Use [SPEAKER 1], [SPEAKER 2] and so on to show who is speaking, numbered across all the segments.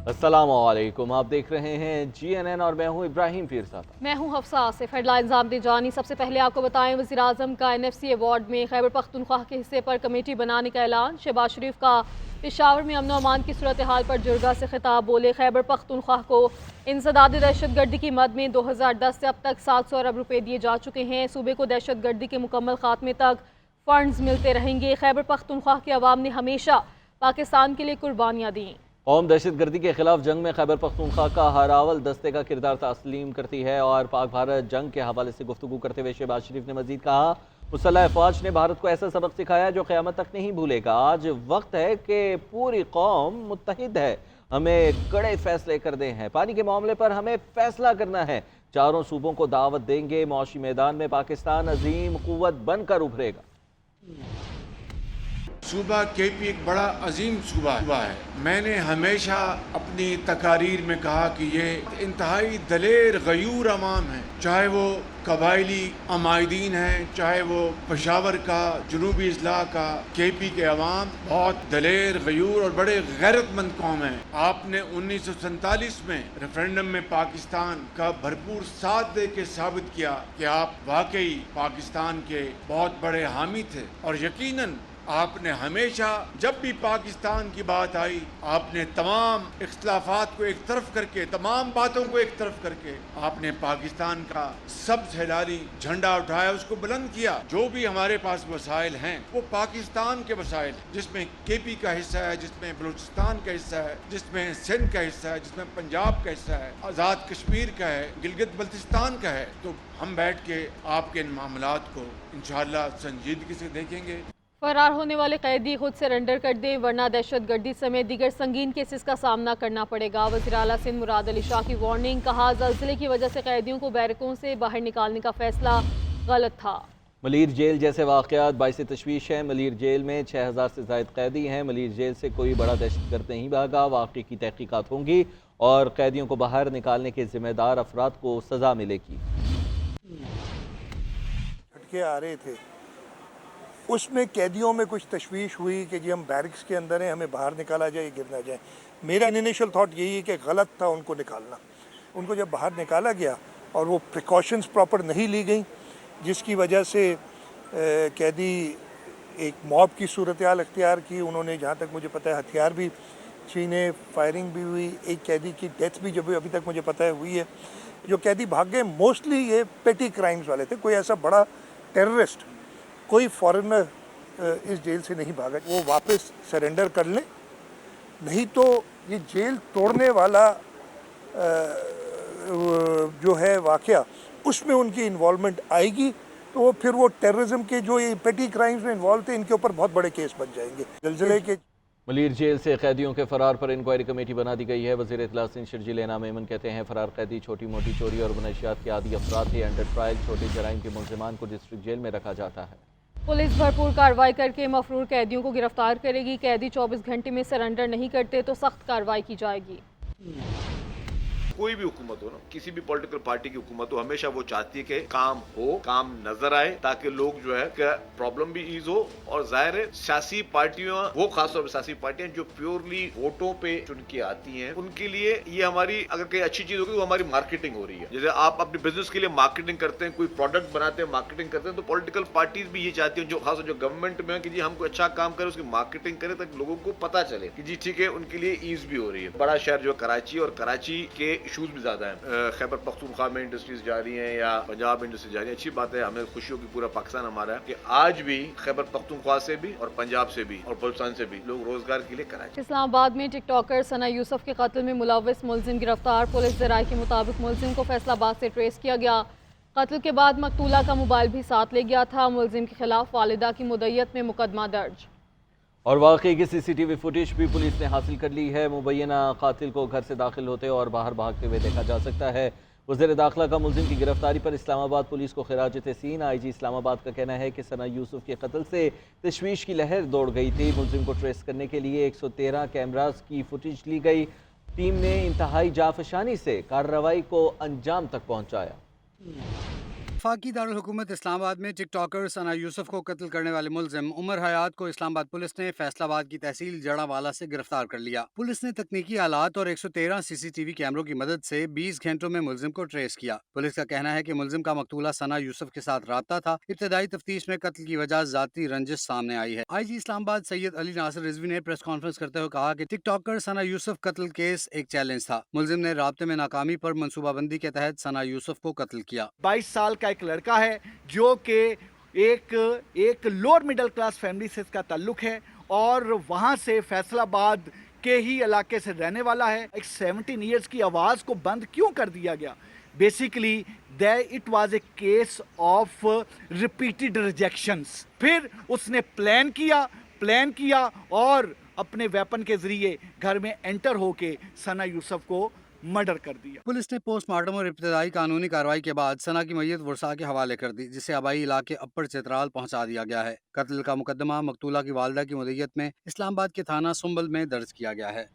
[SPEAKER 1] अस्सलाम वालेकुम, आप देख रहे हैं GNN और मैं हूं इब्राहिम पीरज़ादा।
[SPEAKER 2] मैं हूं हफ्सा आसिफ। हेडलाइंस आमदे जानी। सबसे पहले आपको बताएं, वज़ीर आज़म का NFC अवार्ड में खैबर पख्तूनख्वा के हिस्से पर कमेटी बनाने का ऐलान। शहबाज शरीफ का पेशावर में अमन अमान की सूरत हाल पर जुर्गा से खिताब। बोले, खैबर पख्तूनख्वा को इंसदाद दहशत गर्दी की मद में 2010 से अब तक 700 अरब रुपए दिए जा चुके हैं। सूबे को दहशत गर्दी के मुकम्मल खात्मे तक फंड्स मिलते रहेंगे। खैबर पख्तूनख्वा के अवाम ने हमेशा पाकिस्तान के लिए कुर्बानियाँ दी।
[SPEAKER 1] कौम दहशत गर्दी के खिलाफ जंग में खैबर पख्तूनख्वा का हरावल दस्ते का किरदार तस्लीम करती है। और पाक भारत जंग के हवाले से गुफ्तगू करते हुए शहबाज शरीफ ने मजीद कहा, मुसल्लह अफवाज ने भारत को ऐसा सबक सिखाया जो क़यामत तक नहीं भूलेगा। आज वक्त है कि पूरी कौम मुत्तहिद है, हमें कड़े फैसले करने हैं। पानी के मामले पर हमें फैसला करना है। चारों सूबों को दावत देंगे। मुआशी मैदान में पाकिस्तान अजीम कुव्वत बनकर उभरेगा।
[SPEAKER 3] सूबा KP एक बड़ा अजीम सूबा है। मैंने हमेशा अपनी तकारीर में कहा कि ये इंतहाई दलेर गयूर अवाम है, चाहे वो कबायली अमायदीन हैं, चाहे वो पेशावर का जनूबी अजला का KP के अवाम बहुत दलेर गयूर और बड़े गैरतमंद कौम है। आपने 1947 में रेफरेंडम में पाकिस्तान का भरपूर साथ दे के साबित किया कि आप वाकई पाकिस्तान के बहुत बड़े हामी थे। और यकीनन आपने हमेशा जब भी पाकिस्तान की बात आई, आपने तमाम इख्तिलाफात को एक तरफ करके, तमाम बातों को एक तरफ करके आपने पाकिस्तान का सब्ज़ हिलाली झंडा उठाया, उसको बुलंद किया। जो भी हमारे पास वसाइल हैं वो पाकिस्तान के वसाइल, जिसमें KP का हिस्सा है, जिसमें बलूचिस्तान का हिस्सा है, जिसमें सिंध का हिस्सा है, जिसमें पंजाब का हिस्सा है, आज़ाद कश्मीर का है, गिलगित बल्तिस्तान का है। तो हम बैठ के आपके इन मामलात को इंशाअल्लाह संजीदगी से देखेंगे।
[SPEAKER 2] फरार होने वाले कैदी खुद सरेंडर कर दें, वरना दहशत गर्दी समेत दीगर संगीन केसेस का सामना करना पड़ेगा। वज़ीर आला सिंध मुराद अली शाह की वार्निंग। कहा, ज़लज़ले की वजह से कैदियों को बैरकों से बाहर निकालने का फैसला गलत था।
[SPEAKER 1] मलीर जेल जैसे वाक़यात बाइस तशवीश हैं। मलीर जेल में 6000 से ज़ायद कैदी हैं। मलीर जेल से कोई बड़ा दहशतगर्द नहीं भागा। वाक़े की तहकीकात होंगी और कैदियों को बाहर निकालने के ज़िम्मेदार अफराद को सज़ा मिलेगी।
[SPEAKER 4] झटके आ रहे थे, उसमें कैदियों में कुछ तशवीश हुई कि जी हम बैरिक्स के अंदर हैं, हमें बाहर निकाला जाए, गिर ना जाए। मेरा इनिशियल थॉट यही है कि गलत था उनको निकालना। उनको जब बाहर निकाला गया और वो प्रिकॉशंस प्रॉपर नहीं ली गई, जिसकी वजह से कैदी एक मॉब की सूरत हाल अख्तियार की। उन्होंने, जहाँ तक मुझे पता है, हथियार भी छीने, फायरिंग भी हुई। एक कैदी की डेथ भी जब अभी तक मुझे पता है हुई है। जो कैदी भाग गए मोस्टली ये पेटी क्राइम्स वाले थे, कोई ऐसा बड़ा टेररिस्ट, कोई फॉरेनर इस जेल से नहीं भागा। वो वापस सरेंडर कर लें, नहीं तो ये जेल तोड़ने वाला जो है वाक़या, उसमें उनकी इन्वॉल्वमेंट आएगी तो फिर वो टेररिज्म के जो ये पेटी क्राइम्स में इन्वॉल्व थे, इनके ऊपर बहुत बड़े केस बन जाएंगे। ज़लज़ले के
[SPEAKER 1] मलीर जेल से कैदियों के फरार पर इंक्वायरी कमेटी बना दी गई है। वज़ीर इत्तला सिंध शर्जील इनाम मेमन कहते हैं, फरार कैदी छोटी मोटी चोरी और मनशियात के आदी अफराद थे। अंडर ट्रायल छोटे जराइम के मुलजिमान को डिस्ट्रिक्ट जेल में रखा जाता है।
[SPEAKER 2] पुलिस भरपूर कार्रवाई करके मफरूर कैदियों को गिरफ्तार करेगी। कैदी 24 घंटे में सरेंडर नहीं करते तो सख्त कार्रवाई की जाएगी।
[SPEAKER 5] कोई भी हुकूमत हो ना, किसी भी पॉलिटिकल पार्टी की हुकूमत हो, हमेशा वो चाहती है कि काम हो, काम नजर आए, ताकि लोग जो है प्रॉब्लम भी ईज हो। और जाहिर है सियासी पार्टियां, वो खासतौर पर सियासी पार्टियां जो प्योरली वोटों पे चुन के आती हैं, उनके लिए ये हमारी, अगर कोई अच्छी चीज होगी, वो हमारी मार्केटिंग हो रही है। जैसे आप अपने बिजनेस के लिए मार्केटिंग करते हैं, कोई प्रोडक्ट बनाते हैं, मार्केटिंग करते हैं, तो पॉलिटिकल पार्टीज भी ये चाहती हैं, जो खासतौर जो गवर्नमेंट में है, कि जी हम कोई अच्छा काम करें, उसकी मार्केटिंग करें, ताकि लोगों को पता चले कि जी ठीक है, उनके लिए ईज भी हो रही है। बड़ा शहर जो कराची, और कराची के इशूज भी ज्यादा है। खैबर पख्तूनख्वा में इंडस्ट्रीज जा रही हैं या पंजाब इंडस्ट्रीज जा रही है। अच्छी बात है, हमें खुशी होगी, पूरा पाकिस्तान हमारा है, कि आज भी खैबर पख्तूनख्वा से भी और पंजाब से भी और बलूचिस्तान से भी लोग रोजगार के लिए कराची।
[SPEAKER 2] इस्लामाबाद में टिकटॉकर सना यूसुफ के कत्ल में मुलव्वस मुलजिम गिरफ्तार। पुलिस ज़राए के मुताबिक मुलजिम को फैसलाबाद से ट्रेस किया गया। कत्ल के बाद मकतूला का मोबाइल भी साथ ले गया था। मुलजिम के खिलाफ वालिदा की मुद्दत में मुकदमा दर्ज।
[SPEAKER 1] और वाकई की CCTV फुटेज भी पुलिस ने हासिल कर ली है। मुबैना कातिल को घर से दाखिल होते और बाहर भागते हुए देखा जा सकता है। वज़ीर दाखिला का मुलजिम की गिरफ्तारी पर इस्लामाबाद पुलिस को खिराज तहसीन। IG इस्लामाबाद का कहना है कि सना यूसुफ के कत्ल से तशवीश की लहर दौड़ गई थी। मुलजिम को ट्रेस करने के लिए 113 कैमरास की फुटेज ली गई। टीम ने इंतहाई जाफशानी से कार्रवाई को अंजाम तक पहुँचाया।
[SPEAKER 6] वफाकी दारुल-हुकूमत इस्लामाबाद में टिक टॉकर सना यूसुफ को कत्ल करने वाले मुलजिम उमर हयात को इस्लामाबाद पुलिस ने फैसलाबाद की तहसील जड़ावाला से गिरफ्तार कर लिया। पुलिस ने तकनीकी आलात और 113 CCTV कैमरों की मदद से 20 घंटों में मुलजिम को ट्रेस किया। पुलिस का कहना है कि मुलजिम का मकतूला सना यूसुफ के साथ राब्ता था। इब्तदाई तफ्तीश में कत्ल की वजह जाती रंजिश सामने आई है। IG इस्लामाबाद सैयद अली नासिर रिजवी ने प्रेस कॉन्फ्रेंस करते हुए कहा कि टिक टॉकर सना यूसुफ कत्ल केस एक चैलेंज था। मुलजिम ने राब्ते में नाकामी पर मनसूबाबंदी के तहत सना यूसुफ को कत्ल किया।
[SPEAKER 7] 22 साल का एक लड़का है जो कि एक लोअर मिडिल क्लास फैमिली से इसका ताल्लुक है और वहाँ से फैसलाबाद के ही इलाके से रहने वाला है। एक 17 इयर्स की आवाज़ को बंद क्यों कर दिया गया? Basically it was a case of repeated rejections. फिर उसने प्लान किया और अपने वेपन के जरिए घर में एंटर होके सना यूसुफ को मर्डर कर दिया।
[SPEAKER 6] पुलिस ने पोस्टमार्टम और इब्तदाई कानूनी कार्रवाई के बाद सना की मैयत वर्षा के हवाले कर दी, जिसे आबाई इलाके अपर चित्राल पहुंचा दिया गया है। कत्ल का मुकदमा मकतूला की वालिदा की मुद्दत में इस्लामाबाद के थाना सुंबल में दर्ज किया गया है।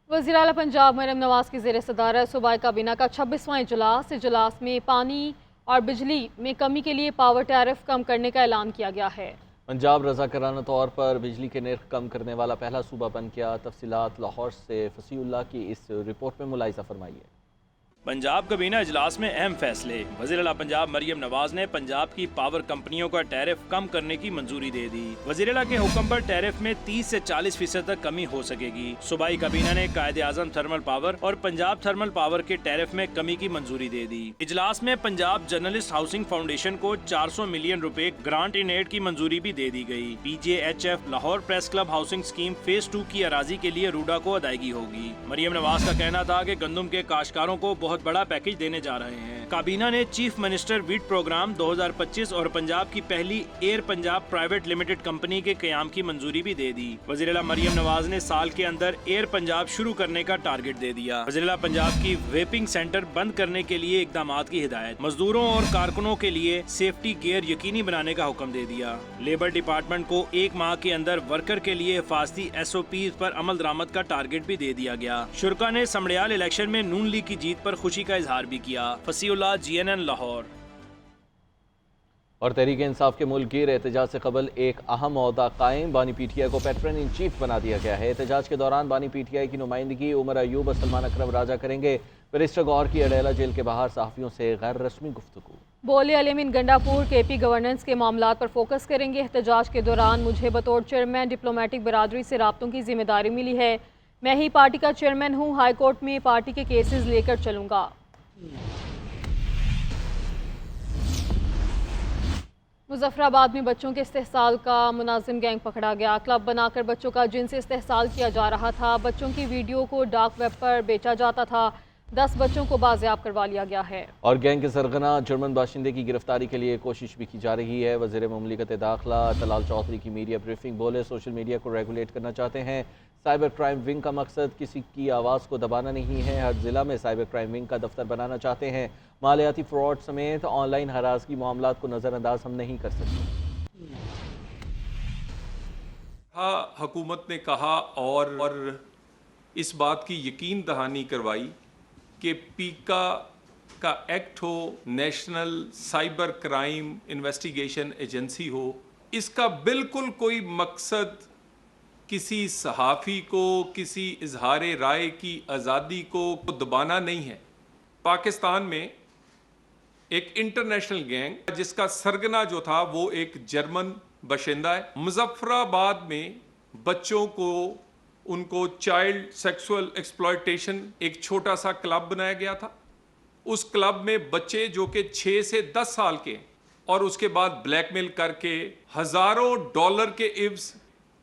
[SPEAKER 2] वज़ीर आला पंजाब मरियम नवाज की ज़ेर सदारत सूबाई काबीना का 26वां इजलास में पानी और बिजली में कमी के लिए पावर टैरिफ कम करने का ऐलान किया गया है।
[SPEAKER 1] पंजाब रज़ाकाराना तौर पर बिजली के नर्ख कम करने वाला पहला सूबा बन गया। तफसीलात लाहौर से फसीउल्लाह की इस रिपोर्ट में मुलाहिज़ा फरमाइए।
[SPEAKER 8] पंजाब काबीना इजलास में अहम फैसले। वज़ीर आला पंजाब मरियम नवाज ने पंजाब की पावर कंपनियों का टैरिफ कम करने की मंजूरी दे दी। वज़ीर आला के हुक्म पर टैरिफ में 30 से 40% तक कमी हो सकेगी। सूबाई काबीना ने कायदे-आज़म थर्मल पावर और पंजाब थर्मल पावर के टैरिफ में कमी की मंजूरी दे दी। इजलास में पंजाब जर्नलिस्ट हाउसिंग फाउंडेशन को 400 मिलियन रुपए ग्रांट इन एड की मंजूरी भी दे दी गई। PJHF Lahore press club housing scheme phase 2 की अराजी के लिए रूडा को अदायगी होगी। मरियम नवाज का कहना था कि गंदम के काश्तकारों को बहुत बड़ा पैकेज देने जा रहे हैं। काबीना ने चीफ मिनिस्टर वीट प्रोग्राम 2025 और पंजाब की पहली air Punjab private limited company के कयाम की मंजूरी भी दे दी। वज़ीर-ए-आला मरियम नवाज ने साल के अंदर एयर पंजाब शुरू करने का टारगेट दे दिया। वज़ीर-ए-आला पंजाब की वेपिंग सेंटर बंद करने के लिए इकदामात की हिदायत। मजदूरों और कारकुनों के लिए सेफ्टी गियर यकीनी बनाने का हुक्म दे दिया। लेबर डिपार्टमेंट को 1 माह के अंदर वर्कर के लिए हिफाजती SOP पर अमल दरामद का टारगेट भी दे दिया गया। शुरा ने समड़ियाल इलेक्शन में नून लीग की जीत पर खुशी का इजहार भी किया। फसीउल्लाह, GNN लाहौर।
[SPEAKER 1] और तहरीक इंसाफ के मुल्कीर एहतजाज से कबल एक अहम ओहदा कायम। बानी PTI को पैट्रन इन चीफ बना दिया गया है। एहतजाज के दौरान बानी PTI की नुमाइंदगी उमर अयूब और सलमान अकरम राजा करेंगे। बैरिस्टर गौहर की अडेला जेल के बाहर सहाफ़ियों से गैर रस्मी गुफ्तगू।
[SPEAKER 2] बोले अलीमीन गंडापुर KP गवर्नेंस के मामलात पर फोकस करेंगे। एहतजाज के दौरान मुझे बतौर चेयरमैन डिप्लोमेटिक बरादरी से राब्तों की जिम्मेदारी मिली है। मैं ही पार्टी का चेयरमैन हूँ। हाई कोर्ट में पार्टी के केसेस लेकर चलूँगा। मुजफ्फराबाद में बच्चों के इस्तेहसाल का मुनाजिम गैंग पकड़ा गया। क्लब बनाकर बच्चों का जिनसे इस्तेहसाल किया जा रहा था। बच्चों की वीडियो को डार्क वेब पर बेचा जाता था। 10 बच्चों को बाजियाब करवा लिया गया है। और
[SPEAKER 1] गैंग के सरगना जर्मन बाशिंदे की गिरफ्तारी के लिए कोशिश भी की जा रही है। वज़ीर मुमलिकत दाखिला तलाल चौधरी की मीडिया ब्रीफिंग। बोले सोशल मीडिया को रेगुलेट करना चाहते हैं। साइबर क्राइम विंग का मकसद किसी की आवाज़ को दबाना नहीं है। हर ज़िला में साइबर क्राइम विंग का दफ्तर बनाना चाहते हैं। मालियाती फ्रॉड समेत ऑनलाइन हरासगी मामलात को नज़रअंदाज हम नहीं कर सकते।
[SPEAKER 9] हाँ, हुकूमत ने कहा और इस बात की यकीन दहानी करवाई कि पीका का एक्ट हो, national cyber crime investigation agency हो, इसका बिल्कुल कोई मकसद किसी सहाफ़ी को, किसी इजहार राय की आज़ादी को दबाना नहीं है। पाकिस्तान में एक इंटरनेशनल गैंग जिसका सरगना जो था वो एक जर्मन बशिंदा है। मुजफ्फराबाद में बच्चों को उनको चाइल्ड सेक्सुअल एक्सप्लॉयटेशन एक छोटा सा क्लब बनाया गया था। उस क्लब में बच्चे जो कि 6 से 10 साल के और उसके बाद ब्लैकमेल करके हज़ारों डॉलर के इव्स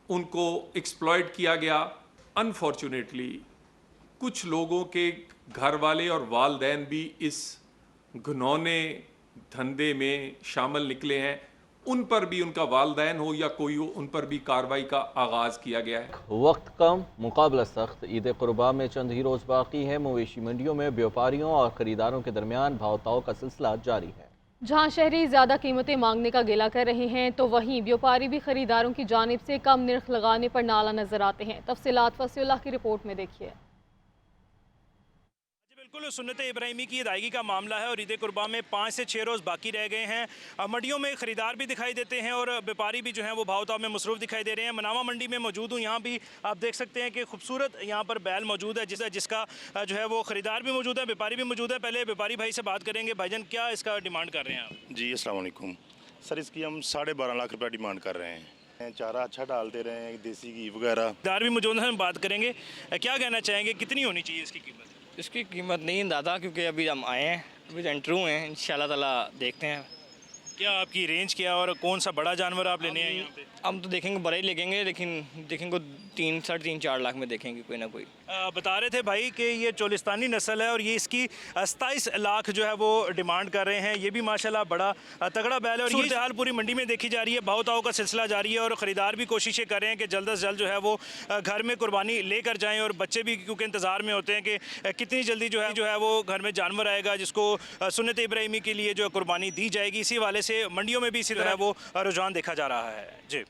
[SPEAKER 9] उनको एक्सप्लॉयट किया गया। अनफॉर्चुनेटली कुछ लोगों के घर वाले और वालदैन भी इस घिनौने धंधे में शामिल निकले हैं। उन पर भी, उनका वालदैन हो या कोई हो, उन पर भी कार्रवाई का आगाज़ किया गया है।
[SPEAKER 1] वक्त कम, मुकाबला सख्त। ईद कुर्बान में चंद ही रोज़ बाकी है। मवेशी मंडियों में व्यापारियों और ख़रीदारों के दरमियान भाव-ताव का सिलसिला जारी है। जहां शहरी ज़्यादा कीमतें मांगने का गिला कर रहे हैं तो वहीं व्यापारी भी खरीदारों की जानिब से कम निर्ख लगाने पर नाला नजर आते हैं। तफसीलात फसीउल्लाह की रिपोर्ट में देखिए।
[SPEAKER 8] बिल्कुल सुन्नत इब्राहिमी की अदायगी का मामला है और ईद कुर्बा में 5 से 6 रोज़ बाकी रह गए हैं। मंडियों में ख़रीदार भी दिखाई देते हैं और व्यापारी भी जो हैं वो भाव ताव में मसरूफ़ दिखाई दे रहे हैं। मनावा मंडी में मौजूद हूँ, यहाँ भी आप देख सकते हैं कि खूबसूरत यहाँ पर बैल मौजूद है जिसका जो है वो ख़रीदार भी मौजूद है, व्यापारी भी मौजूद है। पहले व्यापारी भाई से बात करेंगे। भाईजान क्या इसका डिमांड कर रहे हैं आप?
[SPEAKER 10] जी अस्सलाम वालेकुम सर, इसकी हम 12.5 लाख रुपया डिमांड कर रहे हैं। चारा अच्छा डालते रहे हैं, देसी घी वगैरह।
[SPEAKER 8] खरीदार भी मौजूद है, हम बात करेंगे। क्या कहना चाहेंगे, कितनी होनी चाहिए इसकी कीमत?
[SPEAKER 11] इसकी कीमत नहीं दादा, क्योंकि अभी हम आए हैं, अभी एंटर हुए हैं, इंशाल्लाह ताला देखते हैं।
[SPEAKER 8] क्या आपकी रेंज क्या और कौन सा बड़ा जानवर आप लेने आए यहाँ पे?
[SPEAKER 11] हम तो देखेंगे बड़ा ही लेंगे, लेकिन देखेंगे 3, 3.5, 4 लाख में देखेंगे कोई ना कोई।
[SPEAKER 8] बता रहे थे भाई कि ये चोलिस्तानी नस्ल है और ये इसकी 27 लाख जो है वो डिमांड कर रहे हैं। ये भी माशाल्लाह बड़ा तगड़ा बैल है और ये हाल पूरी मंडी में देखी जा रही है। भाव ताव का सिलसिला जारी है और ख़रीदार भी कोशिशें कर रहे हैं कि जल्द से जल्द जो है वो घर में कुर्बानी लेकर जाएँ और बच्चे भी क्योंकि इंतज़ार में होते हैं कि कितनी जल्दी जो है वो घर में जानवर आएगा जिसको सुन्नत इब्राहिमी के लिए जो है कुर्बानी दी जाएगी। इसी वाले से मंडियों में भी इसी तरह वो रुझान देखा जा रहा है। जी।